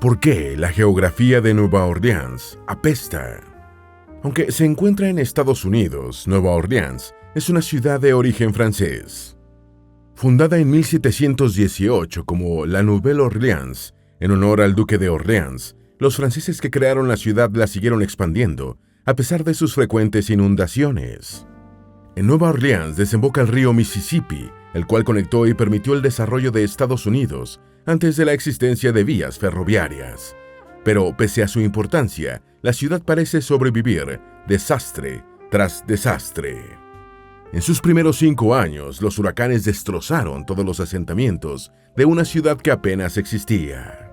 ¿Por qué la geografía de Nueva Orleans apesta? Aunque se encuentra en Estados Unidos, Nueva Orleans es una ciudad de origen francés. Fundada en 1718 como la Nouvelle Orleans, en honor al duque de Orleans, los franceses que crearon la ciudad la siguieron expandiendo, a pesar de sus frecuentes inundaciones. En Nueva Orleans desemboca el río Mississippi, el cual conectó y permitió el desarrollo de Estados Unidos antes de la existencia de vías ferroviarias. Pero pese a su importancia, la ciudad parece sobrevivir desastre tras desastre. En sus primeros 5 años, los huracanes destrozaron todos los asentamientos de una ciudad que apenas existía.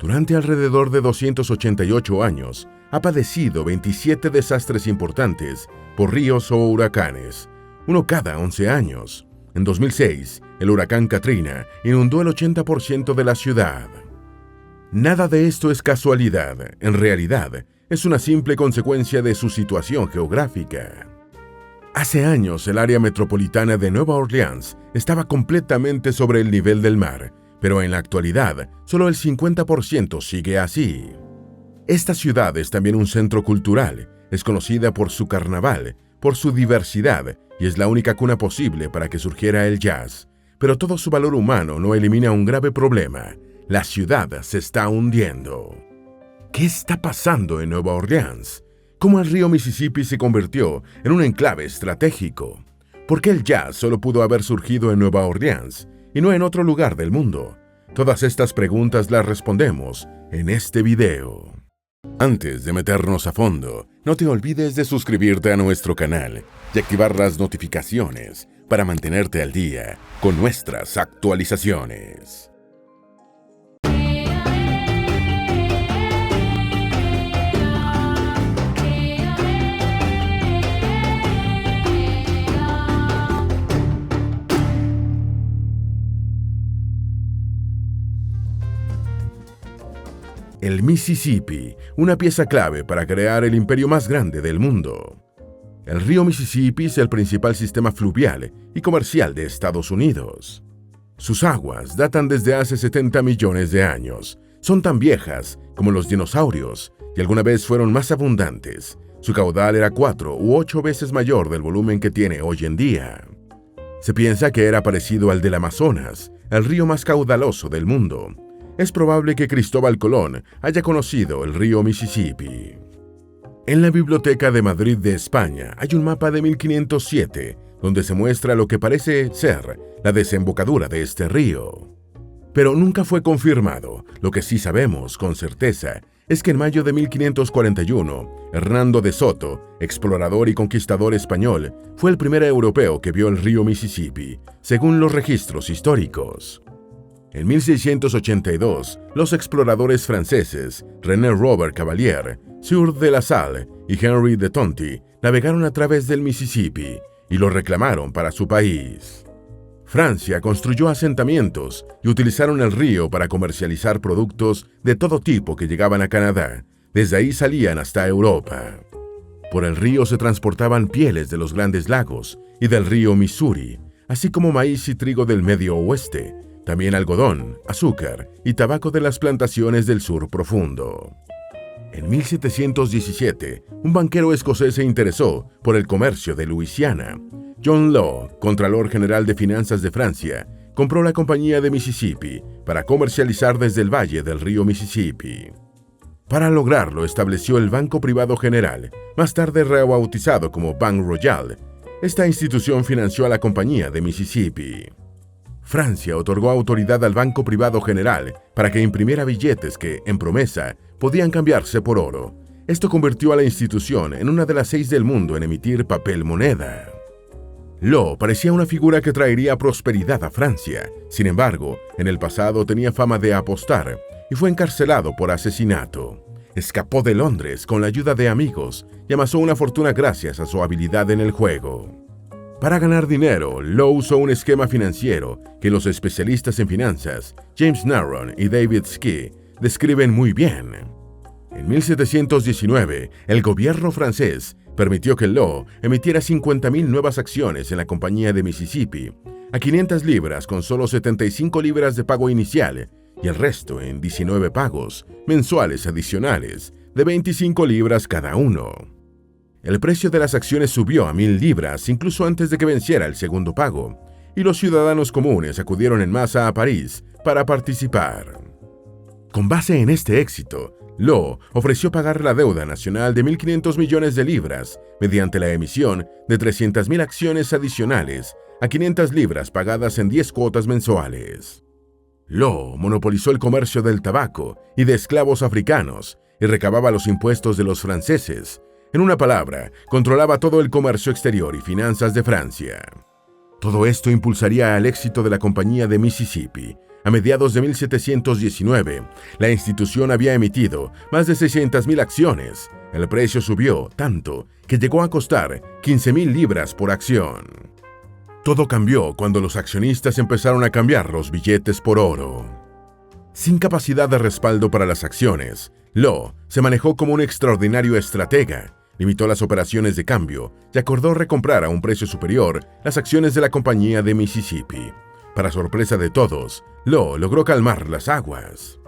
Durante alrededor de 288 años, ha padecido 27 desastres importantes por ríos o huracanes, uno cada 11 años. En 2006, el huracán Katrina inundó el 80% de la ciudad. Nada de esto es casualidad, en realidad, es una simple consecuencia de su situación geográfica. Hace años, el área metropolitana de Nueva Orleans estaba completamente sobre el nivel del mar, pero en la actualidad, solo el 50% sigue así. Esta ciudad es también un centro cultural, es conocida por su carnaval, por su diversidad, y es la única cuna posible para que surgiera el jazz. Pero todo su valor humano no elimina un grave problema: la ciudad se está hundiendo. ¿Qué está pasando en Nueva Orleans? ¿Cómo el río Mississippi se convirtió en un enclave estratégico? ¿Por qué el jazz solo pudo haber surgido en Nueva Orleans y no en otro lugar del mundo? Todas estas preguntas las respondemos en este video. Antes de meternos a fondo, no te olvides de suscribirte a nuestro canal y activar las notificaciones para mantenerte al día con nuestras actualizaciones. El Mississippi, una pieza clave para crear el imperio más grande del mundo. El río Mississippi es el principal sistema fluvial y comercial de Estados Unidos. Sus aguas datan desde hace 70 millones de años. Son tan viejas como los dinosaurios y alguna vez fueron más abundantes. Su caudal era 4 u 8 veces mayor del volumen que tiene hoy en día. Se piensa que era parecido al del Amazonas, el río más caudaloso del mundo. Es probable que Cristóbal Colón haya conocido el río Mississippi. En la Biblioteca de Madrid de España hay un mapa de 1507, donde se muestra lo que parece ser la desembocadura de este río. Pero nunca fue confirmado. Lo que sí sabemos con certeza es que en mayo de 1541, Hernando de Soto, explorador y conquistador español, fue el primer europeo que vio el río Mississippi, según los registros históricos. En 1682, los exploradores franceses René Robert Cavelier, Sieur de la Salle y Henry de Tonty navegaron a través del Mississippi y lo reclamaron para su país. Francia construyó asentamientos y utilizaron el río para comercializar productos de todo tipo que llegaban a Canadá. Desde ahí salían hasta Europa. Por el río se transportaban pieles de los Grandes Lagos y del río Missouri, así como maíz y trigo del Medio Oeste, también algodón, azúcar y tabaco de las plantaciones del sur profundo. En 1717, un banquero escocés se interesó por el comercio de Luisiana. John Law, Contralor General de Finanzas de Francia, compró la Compañía de Mississippi para comercializar desde el valle del río Mississippi. Para lograrlo, estableció el Banco Privado General, más tarde rebautizado como Bank Royal. Esta institución financió a la Compañía de Mississippi. Francia otorgó autoridad al Banco Privado General para que imprimiera billetes que, en promesa, podían cambiarse por oro. Esto convirtió a la institución en una de las 6 del mundo en emitir papel moneda. Law parecía una figura que traería prosperidad a Francia. Sin embargo, en el pasado tenía fama de apostar y fue encarcelado por asesinato. Escapó de Londres con la ayuda de amigos y amasó una fortuna gracias a su habilidad en el juego. Para ganar dinero, Law usó un esquema financiero que los especialistas en finanzas, James Narron y David Ski, describen muy bien. En 1719, el gobierno francés permitió que Law emitiera 50,000 nuevas acciones en la Compañía de Mississippi, a 500 libras con solo 75 libras de pago inicial y el resto en 19 pagos mensuales adicionales de 25 libras cada uno. El precio de las acciones subió a 1.000 libras incluso antes de que venciera el segundo pago, y los ciudadanos comunes acudieron en masa a París para participar. Con base en este éxito, Law ofreció pagar la deuda nacional de 1.500 millones de libras mediante la emisión de 300.000 acciones adicionales a 500 libras pagadas en 10 cuotas mensuales. Law monopolizó el comercio del tabaco y de esclavos africanos y recababa los impuestos de los franceses. En una palabra, controlaba todo el comercio exterior y finanzas de Francia. Todo esto impulsaría al éxito de la Compañía de Mississippi. A mediados de 1719, la institución había emitido más de 600.000 acciones. El precio subió tanto que llegó a costar 15.000 libras por acción. Todo cambió cuando los accionistas empezaron a cambiar los billetes por oro. Sin capacidad de respaldo para las acciones, Law se manejó como un extraordinario estratega. Limitó las operaciones de cambio y acordó recomprar a un precio superior las acciones de la Compañía de Mississippi. Para sorpresa de todos, Law logró calmar las aguas.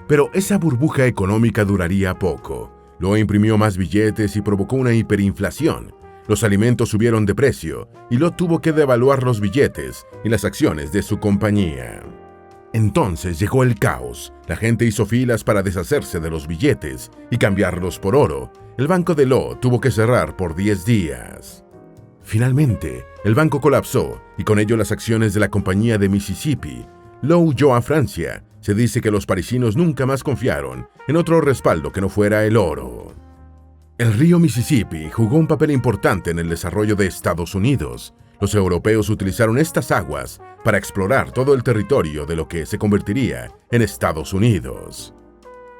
Pero esa burbuja económica duraría poco. Law imprimió más billetes y provocó una hiperinflación. Los alimentos subieron de precio y Law tuvo que devaluar los billetes y las acciones de su compañía. Entonces llegó el caos. La gente hizo filas para deshacerse de los billetes y cambiarlos por oro. El banco de Law tuvo que cerrar por 10 días. Finalmente, el banco colapsó y con ello las acciones de la Compañía de Mississippi. Law huyó a Francia. Se dice que los parisinos nunca más confiaron en otro respaldo que no fuera el oro. El río Mississippi jugó un papel importante en el desarrollo de Estados Unidos. Los europeos utilizaron estas aguas para explorar todo el territorio de lo que se convertiría en Estados Unidos.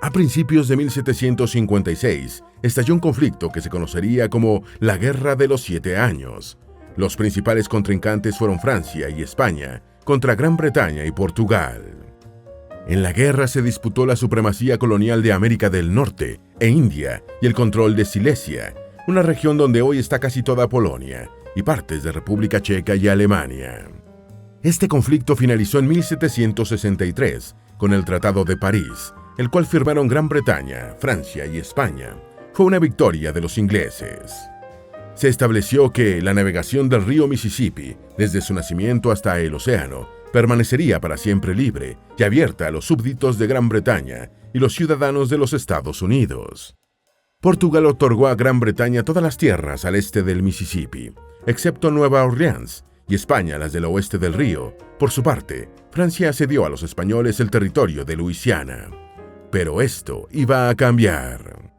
A principios de 1756, estalló un conflicto que se conocería como la Guerra de los 7 Años. Los principales contrincantes fueron Francia y España contra Gran Bretaña y Portugal. En la guerra se disputó la supremacía colonial de América del Norte e India y el control de Silesia, una región donde hoy está casi toda Polonia, y partes de República Checa y Alemania. Este conflicto finalizó en 1763 con el Tratado de París, el cual firmaron Gran Bretaña, Francia y España. Fue una victoria de los ingleses. Se estableció que la navegación del río Mississippi, desde su nacimiento hasta el océano, permanecería para siempre libre y abierta a los súbditos de Gran Bretaña y los ciudadanos de los Estados Unidos. Portugal otorgó a Gran Bretaña todas las tierras al este del Mississippi, excepto Nueva Orleans, y España las del oeste del río. Por su parte, Francia cedió a los españoles el territorio de Luisiana. Pero esto iba a cambiar.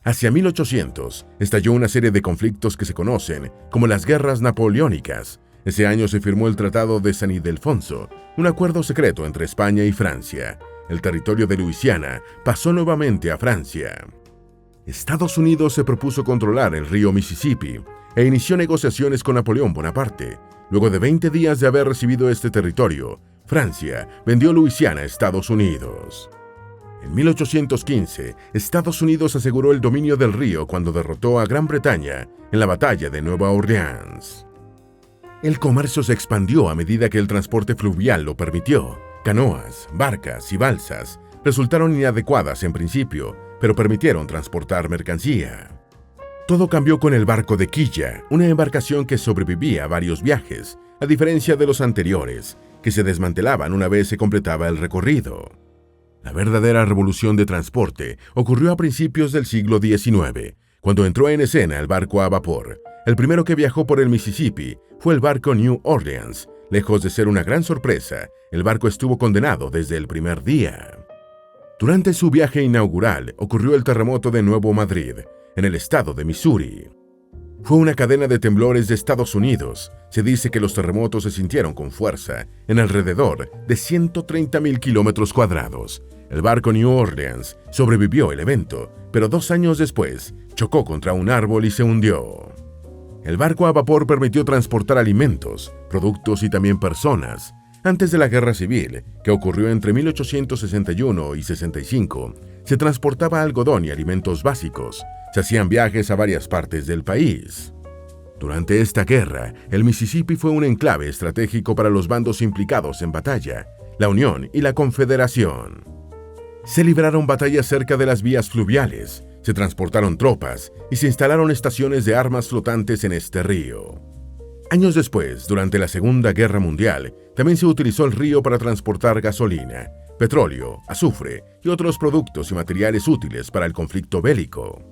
Hacia 1800, estalló una serie de conflictos que se conocen como las Guerras Napoleónicas. Ese año se firmó el Tratado de San Ildefonso, un acuerdo secreto entre España y Francia. El territorio de Luisiana pasó nuevamente a Francia. Estados Unidos se propuso controlar el río Mississippi e inició negociaciones con Napoleón Bonaparte. Luego de 20 días de haber recibido este territorio, Francia vendió Luisiana a Estados Unidos. En 1815, Estados Unidos aseguró el dominio del río cuando derrotó a Gran Bretaña en la batalla de Nueva Orleans. El comercio se expandió a medida que el transporte fluvial lo permitió. Canoas, barcas y balsas resultaron inadecuadas en principio, pero permitieron transportar mercancía. Todo cambió con el barco de quilla, una embarcación que sobrevivía a varios viajes, a diferencia de los anteriores, que se desmantelaban una vez se completaba el recorrido. La verdadera revolución de transporte ocurrió a principios del siglo XIX, cuando entró en escena el barco a vapor. El primero que viajó por el Mississippi fue el barco New Orleans. Lejos de ser una gran sorpresa, el barco estuvo condenado desde el primer día. Durante su viaje inaugural ocurrió el terremoto de Nuevo Madrid, en el estado de Missouri. Fue una cadena de temblores de Estados Unidos. Se dice que los terremotos se sintieron con fuerza en alrededor de 130.000 kilómetros cuadrados. El barco New Orleans sobrevivió el evento, pero 2 años después chocó contra un árbol y se hundió. El barco a vapor permitió transportar alimentos, productos y también personas. Antes de la Guerra Civil, que ocurrió entre 1861 y 65, se transportaba algodón y alimentos básicos. Se hacían viajes a varias partes del país. Durante esta guerra, el Mississippi fue un enclave estratégico para los bandos implicados en batalla. la Unión y la Confederación. Se libraron batallas cerca de las vías fluviales, se transportaron tropas y se instalaron estaciones de armas flotantes en este río. Años después, durante la Segunda Guerra Mundial, también se utilizó el río para transportar gasolina, petróleo, azufre y otros productos y materiales útiles para el conflicto bélico.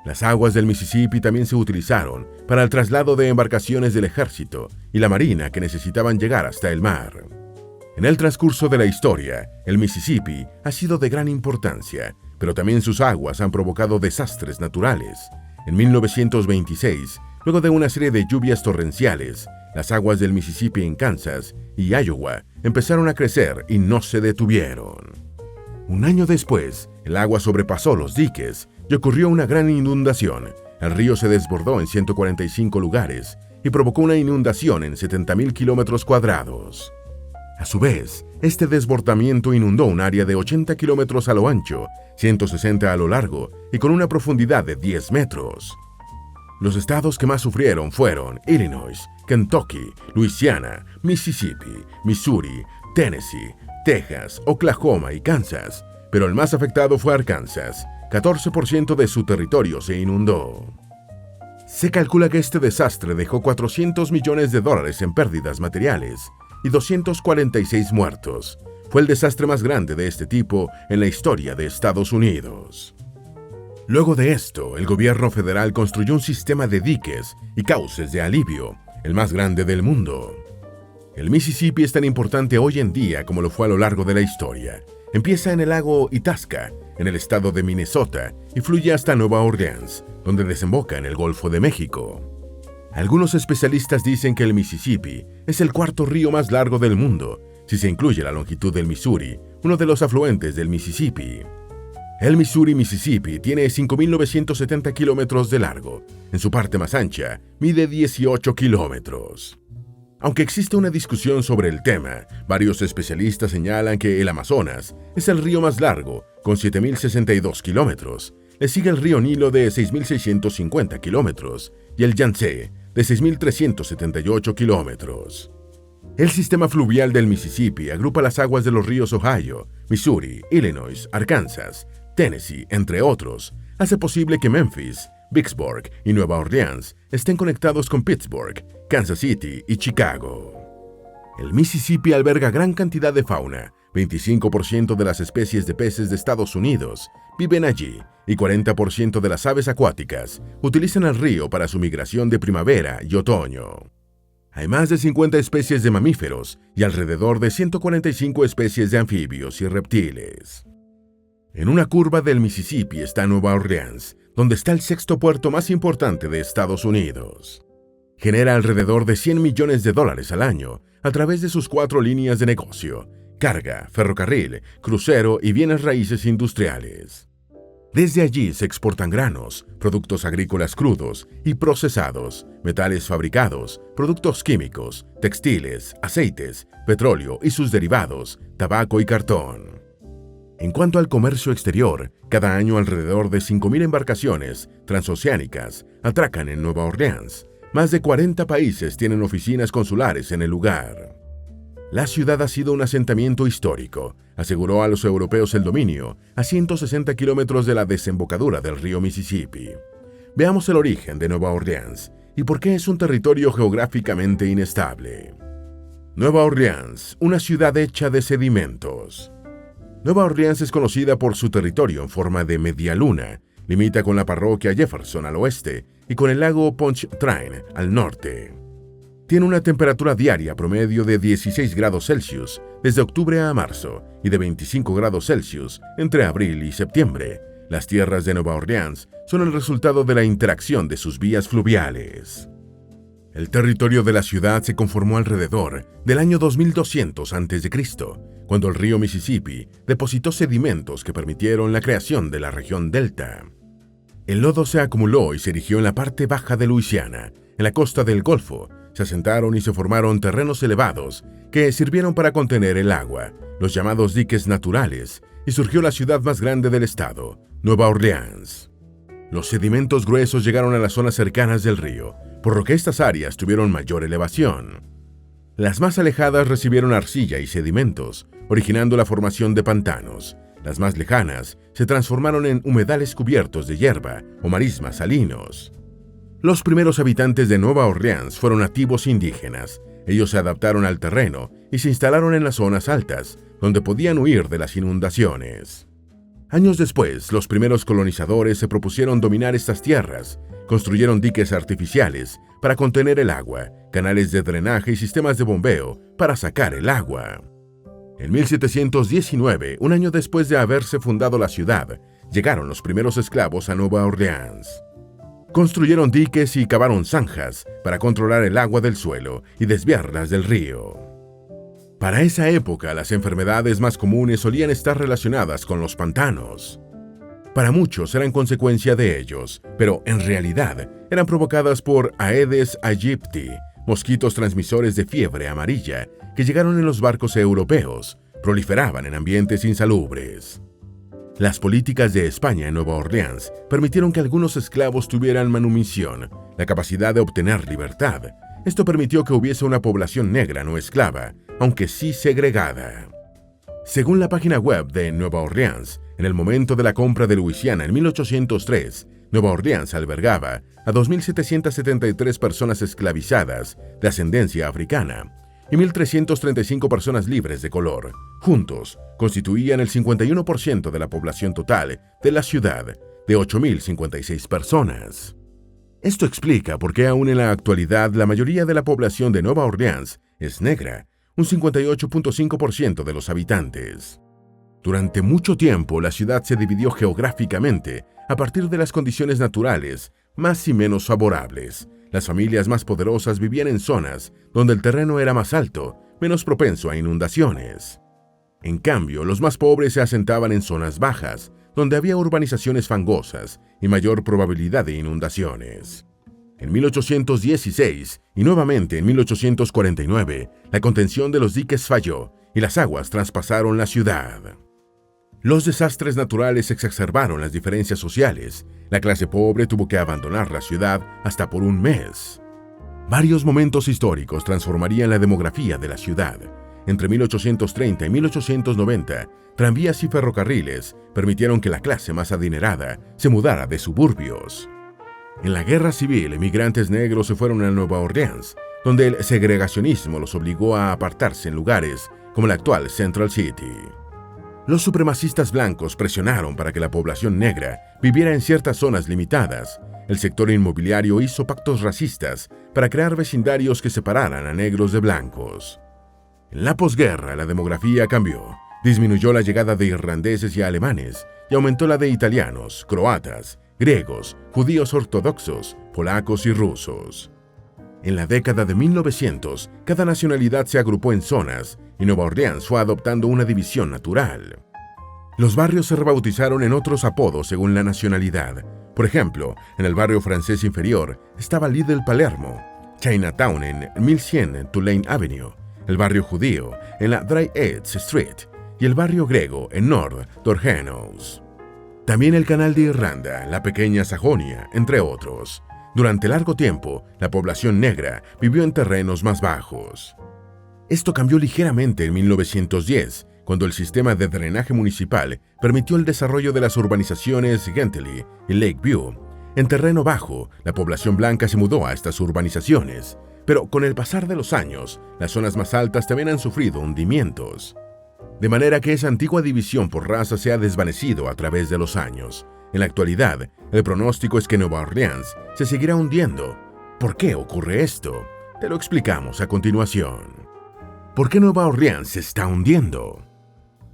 Las aguas del Mississippi también se utilizaron para el traslado de embarcaciones del ejército y la marina que necesitaban llegar hasta el mar. En el transcurso de la historia, el Mississippi ha sido de gran importancia, pero también sus aguas han provocado desastres naturales. En 1926, luego de una serie de lluvias torrenciales, las aguas del Mississippi en Kansas y Iowa empezaron a crecer y no se detuvieron. Un año después, el agua sobrepasó los diques y ocurrió una gran inundación. El río se desbordó en 145 lugares y provocó una inundación en 70.000 kilómetros cuadrados. A su vez, este desbordamiento inundó un área de 80 kilómetros a lo ancho, 160 a lo largo y con una profundidad de 10 metros. Los estados que más sufrieron fueron Illinois, Kentucky, Luisiana, Mississippi, Missouri, Tennessee, Texas, Oklahoma y Kansas, pero el más afectado fue Arkansas. 14% de su territorio se inundó. Se calcula que este desastre dejó $400 millones en pérdidas materiales y 246 muertos. Fue el desastre más grande de este tipo en la historia de Estados Unidos. Luego de esto, el gobierno federal construyó un sistema de diques y cauces de alivio, el más grande del mundo. El Mississippi es tan importante hoy en día como lo fue a lo largo de la historia. Empieza en el lago Itasca, en el estado de Minnesota, y fluye hasta Nueva Orleans, donde desemboca en el Golfo de México. Algunos especialistas dicen que el Mississippi es el cuarto río más largo del mundo, si se incluye la longitud del Missouri, uno de los afluentes del Mississippi. El Missouri-Mississippi tiene 5.970 kilómetros de largo. En su parte más ancha, mide 18 kilómetros. Aunque existe una discusión sobre el tema, varios especialistas señalan que el Amazonas es el río más largo, con 7.062 kilómetros. Le sigue el río Nilo de 6.650 kilómetros y el Yangtze de 6.378 kilómetros. El sistema fluvial del Mississippi agrupa las aguas de los ríos Ohio, Missouri, Illinois, Arkansas, Tennessee, entre otros. Hace posible que Memphis, Vicksburg y Nueva Orleans estén conectados con Pittsburgh, Kansas City y Chicago. El Mississippi alberga gran cantidad de fauna. 25% de las especies de peces de Estados Unidos viven allí y 40% de las aves acuáticas utilizan el río para su migración de primavera y otoño. Hay más de 50 especies de mamíferos y alrededor de 145 especies de anfibios y reptiles. En una curva del Mississippi está Nueva Orleans, donde está el sexto puerto más importante de Estados Unidos. Genera alrededor de $100 millones al año a través de sus 4 líneas de negocio: carga, ferrocarril, crucero y bienes raíces industriales. Desde allí se exportan granos, productos agrícolas crudos y procesados, metales fabricados, productos químicos, textiles, aceites, petróleo y sus derivados, tabaco y cartón. En cuanto al comercio exterior, cada año alrededor de 5.000 embarcaciones transoceánicas atracan en Nueva Orleans. Más de 40 países tienen oficinas consulares en el lugar. La ciudad ha sido un asentamiento histórico. Aseguró a los europeos el dominio a 160 kilómetros de la desembocadura del río Mississippi. Veamos el origen de Nueva Orleans y por qué es un territorio geográficamente inestable. Nueva Orleans, una ciudad hecha de sedimentos. Nueva Orleans es conocida por su territorio en forma de media luna. Limita con la parroquia Jefferson al oeste y con el lago Pontchartrain al norte. Tiene una temperatura diaria promedio de 16 grados Celsius desde octubre a marzo y de 25 grados Celsius entre abril y septiembre. Las tierras de Nueva Orleans son el resultado de la interacción de sus vías fluviales. El territorio de la ciudad se conformó alrededor del año 2200 a.C., cuando el río Mississippi depositó sedimentos que permitieron la creación de la región Delta. El lodo se acumuló y se erigió en la parte baja de Luisiana, en la costa del Golfo. Se asentaron y se formaron terrenos elevados que sirvieron para contener el agua, los llamados diques naturales, y surgió la ciudad más grande del estado, Nueva Orleans. Los sedimentos gruesos llegaron a las zonas cercanas del río, por lo que estas áreas tuvieron mayor elevación. Las más alejadas recibieron arcilla y sedimentos, originando la formación de pantanos. Las más lejanas se transformaron en humedales cubiertos de hierba o marismas salinos. Los primeros habitantes de Nueva Orleans fueron nativos indígenas. Ellos se adaptaron al terreno y se instalaron en las zonas altas, donde podían huir de las inundaciones. Años después, los primeros colonizadores se propusieron dominar estas tierras. Construyeron diques artificiales para contener el agua, canales de drenaje y sistemas de bombeo para sacar el agua. En 1719, un año después de haberse fundado la ciudad, llegaron los primeros esclavos a Nueva Orleans. Construyeron diques y cavaron zanjas para controlar el agua del suelo y desviarlas del río. Para esa época, las enfermedades más comunes solían estar relacionadas con los pantanos. Para muchos eran consecuencia de ellos, pero en realidad eran provocadas por Aedes aegypti, mosquitos transmisores de fiebre amarilla que llegaron en los barcos europeos, proliferaban en ambientes insalubres. Las políticas de España en Nueva Orleans permitieron que algunos esclavos tuvieran manumisión, la capacidad de obtener libertad. Esto permitió que hubiese una población negra no esclava, aunque sí segregada. Según la página web de Nueva Orleans, en el momento de la compra de Luisiana en 1803, Nueva Orleans albergaba a 2.773 personas esclavizadas de ascendencia africana y 1.335 personas libres de color. Juntos, constituían el 51% de la población total de la ciudad, de 8.056 personas. Esto explica por qué aún en la actualidad la mayoría de la población de Nueva Orleans es negra, un 58.5% de los habitantes. Durante mucho tiempo, la ciudad se dividió geográficamente a partir de las condiciones naturales más y menos favorables. Las familias más poderosas vivían en zonas donde el terreno era más alto, menos propenso a inundaciones. En cambio, los más pobres se asentaban en zonas bajas, donde había urbanizaciones fangosas y mayor probabilidad de inundaciones. En 1816 y nuevamente en 1849, la contención de los diques falló y las aguas traspasaron la ciudad. Los desastres naturales exacerbaron las diferencias sociales. La clase pobre tuvo que abandonar la ciudad hasta por un mes. Varios momentos históricos transformarían la demografía de la ciudad. Entre 1830 y 1890, tranvías y ferrocarriles permitieron que la clase más adinerada se mudara de suburbios. En la Guerra Civil, emigrantes negros se fueron a Nueva Orleans, donde el segregacionismo los obligó a apartarse en lugares como la actual Central City. Los supremacistas blancos presionaron para que la población negra viviera en ciertas zonas limitadas. El sector inmobiliario hizo pactos racistas para crear vecindarios que separaran a negros de blancos. En la posguerra, la demografía cambió. Disminuyó la llegada de irlandeses y alemanes y aumentó la de italianos, croatas, griegos, judíos ortodoxos, polacos y rusos. En la década de 1900, cada nacionalidad se agrupó en zonas y Nueva Orleans fue adoptando una división natural. Los barrios se rebautizaron en otros apodos según la nacionalidad. Por ejemplo, en el barrio francés inferior estaba Little Palermo, Chinatown en 1100 Tulane Avenue, el barrio judío en la Dry Edge Street y el barrio griego en North Dorchenouse. También el Canal de Irlanda, la pequeña Sajonia, entre otros. Durante largo tiempo, la población negra vivió en terrenos más bajos. Esto cambió ligeramente en 1910, cuando el sistema de drenaje municipal permitió el desarrollo de las urbanizaciones Gentilly y Lakeview. En terreno bajo, la población blanca se mudó a estas urbanizaciones, pero con el pasar de los años, las zonas más altas también han sufrido hundimientos. De manera que esa antigua división por raza se ha desvanecido a través de los años. En la actualidad, el pronóstico es que Nueva Orleans se seguirá hundiendo. ¿Por qué ocurre esto? Te lo explicamos a continuación. ¿Por qué Nueva Orleans se está hundiendo?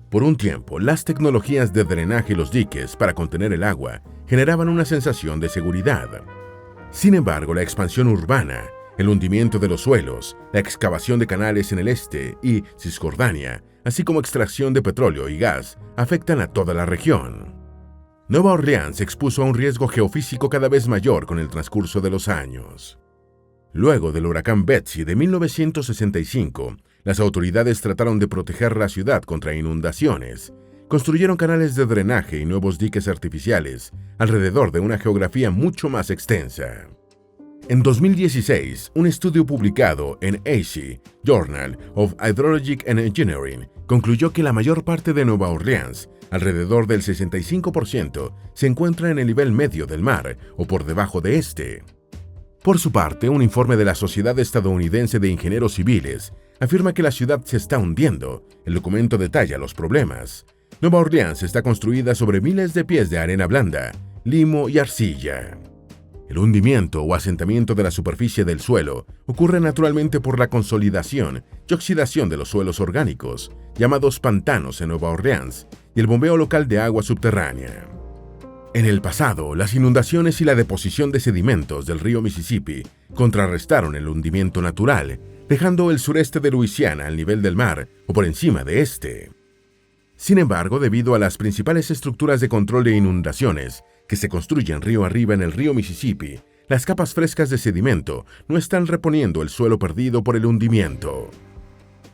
Por un tiempo, las tecnologías de drenaje y los diques para contener el agua generaban una sensación de seguridad. Sin embargo, la expansión urbana, el hundimiento de los suelos, la excavación de canales en el este y Cisjordania, así como extracción de petróleo y gas, afectan a toda la región. Nueva Orleans se expuso a un riesgo geofísico cada vez mayor con el transcurso de los años. Luego del huracán Betsy de 1965, las autoridades trataron de proteger la ciudad contra inundaciones. Construyeron canales de drenaje y nuevos diques artificiales alrededor de una geografía mucho más extensa. En 2016, un estudio publicado en AC, Journal of Hydrologic and Engineering, concluyó que la mayor parte de Nueva Orleans, alrededor del 65%, se encuentra en el nivel medio del mar o por debajo de este. Por su parte, un informe de la Sociedad Estadounidense de Ingenieros Civiles afirma que la ciudad se está hundiendo. El documento detalla los problemas. Nueva Orleans está construida sobre miles de pies de arena blanda, limo y arcilla. El hundimiento o asentamiento de la superficie del suelo ocurre naturalmente por la consolidación y oxidación de los suelos orgánicos, llamados pantanos en Nueva Orleans, y el bombeo local de agua subterránea. En el pasado, las inundaciones y la deposición de sedimentos del río Mississippi contrarrestaron el hundimiento natural, dejando el sureste de Luisiana al nivel del mar o por encima de este. Sin embargo, debido a las principales estructuras de control de inundaciones que se construyen río arriba en el río Mississippi, las capas frescas de sedimento no están reponiendo el suelo perdido por el hundimiento.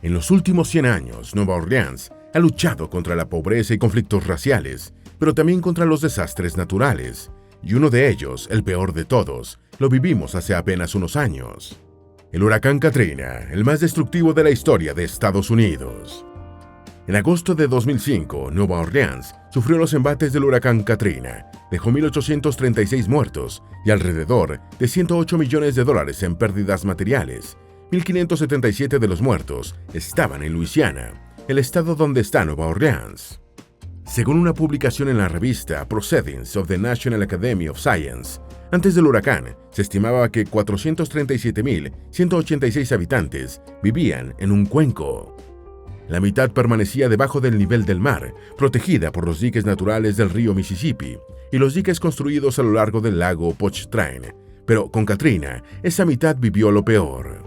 En los últimos 100 años, Nueva Orleans ha luchado contra la pobreza y conflictos raciales, pero también contra los desastres naturales, y uno de ellos, el peor de todos, lo vivimos hace apenas unos años. El huracán Katrina, el más destructivo de la historia de Estados Unidos. En agosto de 2005, Nueva Orleans sufrió los embates del huracán Katrina, dejó 1.836 muertos y alrededor de $108 millones en pérdidas materiales. 1.577 de los muertos estaban en Luisiana, el estado donde está Nueva Orleans. Según una publicación en la revista Proceedings of the National Academy of Science, antes del huracán se estimaba que 437.186 habitantes vivían en un cuenco. La mitad permanecía debajo del nivel del mar, protegida por los diques naturales del río Mississippi y los diques construidos a lo largo del lago Pontchartrain, pero con Katrina, esa mitad vivió lo peor.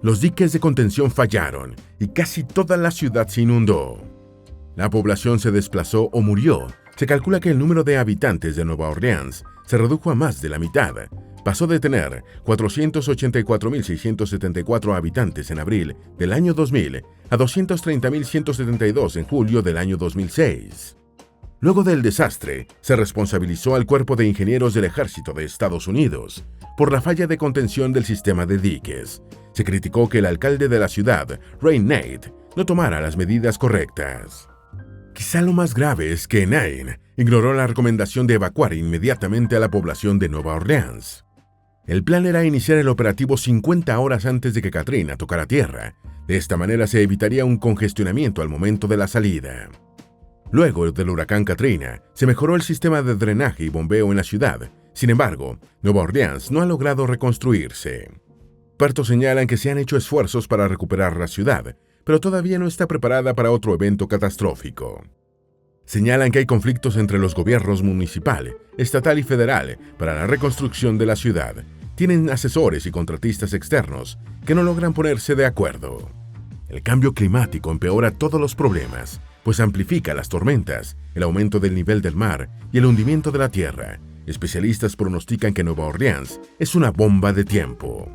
Los diques de contención fallaron y casi toda la ciudad se inundó. La población se desplazó o murió. Se calcula que el número de habitantes de Nueva Orleans se redujo a más de la mitad. Pasó de tener 484.674 habitantes en abril del año 2000 a 230.172 en julio del año 2006. Luego del desastre, se responsabilizó al Cuerpo de Ingenieros del Ejército de Estados Unidos por la falla de contención del sistema de diques. Se criticó que el alcalde de la ciudad, Ray Nate, no tomara las medidas correctas. Quizá lo más grave es que Nate ignoró la recomendación de evacuar inmediatamente a la población de Nueva Orleans. El plan era iniciar el operativo 50 horas antes de que Katrina tocara tierra. De esta manera se evitaría un congestionamiento al momento de la salida. Luego del huracán Katrina, se mejoró el sistema de drenaje y bombeo en la ciudad. Sin embargo, Nueva Orleans no ha logrado reconstruirse. Expertos señalan que se han hecho esfuerzos para recuperar la ciudad, pero todavía no está preparada para otro evento catastrófico. Señalan que hay conflictos entre los gobiernos municipal, estatal y federal para la reconstrucción de la ciudad. Tienen asesores y contratistas externos que no logran ponerse de acuerdo. El cambio climático empeora todos los problemas, pues amplifica las tormentas, el aumento del nivel del mar y el hundimiento de la tierra. Especialistas pronostican que Nueva Orleans es una bomba de tiempo.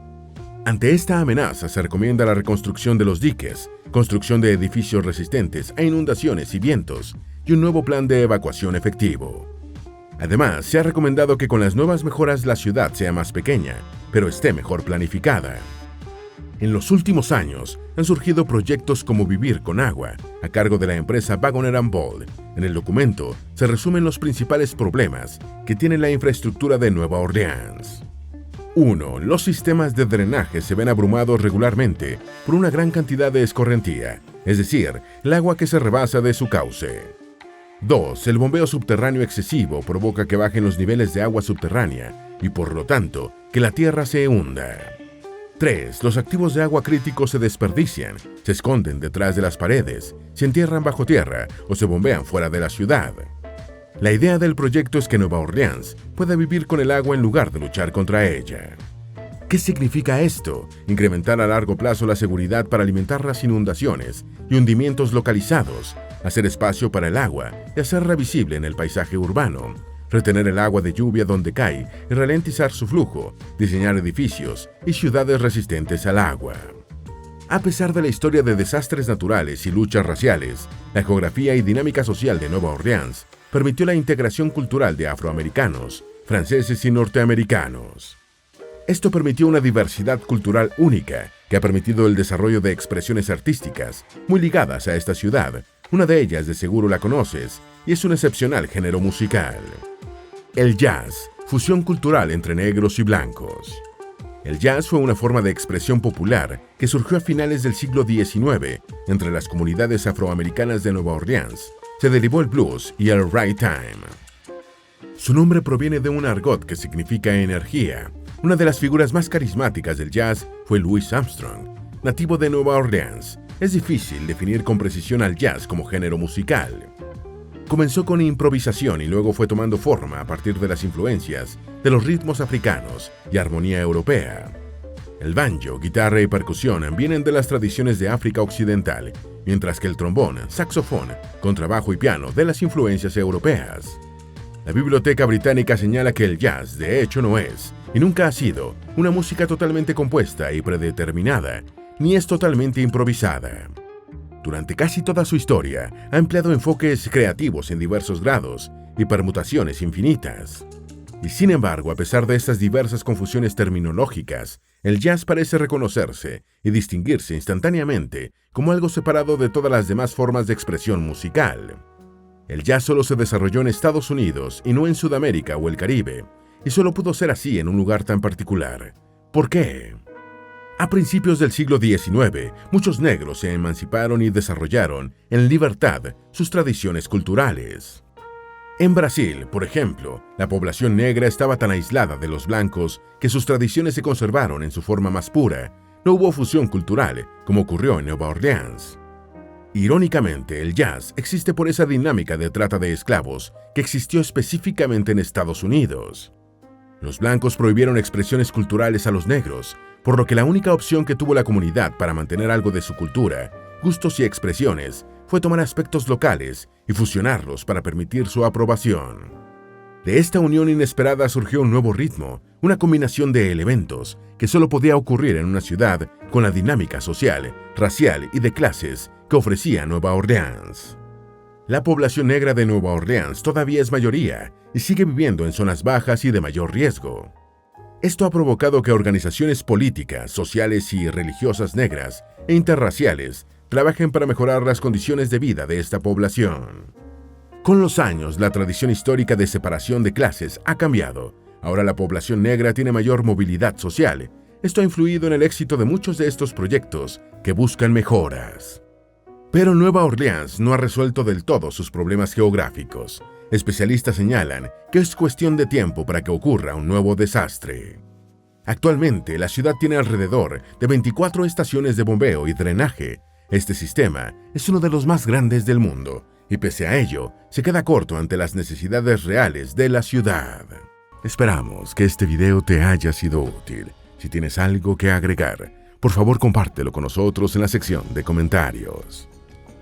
Ante esta amenaza se recomienda la reconstrucción de los diques, construcción de edificios resistentes a inundaciones y vientos, y un nuevo plan de evacuación efectivo. Además, se ha recomendado que con las nuevas mejoras la ciudad sea más pequeña, pero esté mejor planificada. En los últimos años, han surgido proyectos como Vivir con Agua, a cargo de la empresa Wagoner & Bold. En el documento se resumen los principales problemas que tiene la infraestructura de Nueva Orleans. 1. Los sistemas de drenaje se ven abrumados regularmente por una gran cantidad de escorrentía, es decir, el agua que se rebasa de su cauce. 2. El bombeo subterráneo excesivo provoca que bajen los niveles de agua subterránea y, por lo tanto, que la tierra se hunda. 3. Los activos de agua críticos se desperdician, se esconden detrás de las paredes, se entierran bajo tierra o se bombean fuera de la ciudad. La idea del proyecto es que Nueva Orleans pueda vivir con el agua en lugar de luchar contra ella. ¿Qué significa esto? Incrementar a largo plazo la seguridad para alimentar las inundaciones y hundimientos localizados, hacer espacio para el agua y hacerla visible en el paisaje urbano, retener el agua de lluvia donde cae y ralentizar su flujo, diseñar edificios y ciudades resistentes al agua. A pesar de la historia de desastres naturales y luchas raciales, la geografía y dinámica social de Nueva Orleans permitió la integración cultural de afroamericanos, franceses y norteamericanos. Esto permitió una diversidad cultural única que ha permitido el desarrollo de expresiones artísticas muy ligadas a esta ciudad. Una de ellas de seguro la conoces y es un excepcional género musical. El jazz, fusión cultural entre negros y blancos. El jazz fue una forma de expresión popular que surgió a finales del siglo XIX entre las comunidades afroamericanas de Nueva Orleans. Se derivó el blues y el ragtime. Su nombre proviene de un argot que significa energía. Una de las figuras más carismáticas del jazz fue Louis Armstrong, nativo de Nueva Orleans. Es difícil definir con precisión al jazz como género musical. Comenzó con improvisación y luego fue tomando forma a partir de las influencias de los ritmos africanos y armonía europea. El banjo, guitarra y percusión vienen de las tradiciones de África Occidental, mientras que el trombón, saxofón, contrabajo y piano de las influencias europeas. La Biblioteca Británica señala que el jazz, de hecho, no es, y nunca ha sido, una música totalmente compuesta y predeterminada, ni es totalmente improvisada. Durante casi toda su historia, ha empleado enfoques creativos en diversos grados y permutaciones infinitas. Y sin embargo, a pesar de estas diversas confusiones terminológicas, el jazz parece reconocerse y distinguirse instantáneamente como algo separado de todas las demás formas de expresión musical. El jazz solo se desarrolló en Estados Unidos y no en Sudamérica o el Caribe, y solo pudo ser así en un lugar tan particular. ¿Por qué? A principios del siglo XIX, muchos negros se emanciparon y desarrollaron en libertad sus tradiciones culturales. En Brasil, por ejemplo, la población negra estaba tan aislada de los blancos que sus tradiciones se conservaron en su forma más pura. No hubo fusión cultural, como ocurrió en Nueva Orleans. Irónicamente, el jazz existe por esa dinámica de trata de esclavos que existió específicamente en Estados Unidos. Los blancos prohibieron expresiones culturales a los negros, por lo que la única opción que tuvo la comunidad para mantener algo de su cultura, gustos y expresiones fue tomar aspectos locales y fusionarlos para permitir su aprobación. De esta unión inesperada surgió un nuevo ritmo, una combinación de elementos que solo podía ocurrir en una ciudad con la dinámica social, racial y de clases que ofrecía Nueva Orleans. La población negra de Nueva Orleans todavía es mayoría y sigue viviendo en zonas bajas y de mayor riesgo. Esto ha provocado que organizaciones políticas, sociales y religiosas negras e interraciales trabajen para mejorar las condiciones de vida de esta población. Con los años, la tradición histórica de separación de clases ha cambiado. Ahora la población negra tiene mayor movilidad social. Esto ha influido en el éxito de muchos de estos proyectos que buscan mejoras. Pero Nueva Orleans no ha resuelto del todo sus problemas geográficos. Especialistas señalan que es cuestión de tiempo para que ocurra un nuevo desastre. Actualmente, la ciudad tiene alrededor de 24 estaciones de bombeo y drenaje. Este sistema es uno de los más grandes del mundo y pese a ello, se queda corto ante las necesidades reales de la ciudad. Esperamos que este video te haya sido útil. Si tienes algo que agregar, por favor compártelo con nosotros en la sección de comentarios.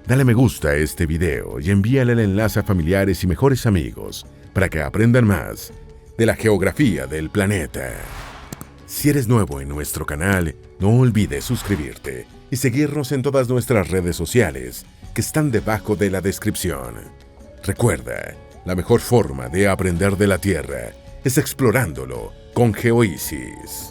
Dale me gusta a este video y envíale el enlace a familiares y mejores amigos para que aprendan más de la geografía del planeta. Si eres nuevo en nuestro canal, no olvides suscribirte y seguirnos en todas nuestras redes sociales que están debajo de la descripción. Recuerda, la mejor forma de aprender de la Tierra es explorándolo con GeoEasy's.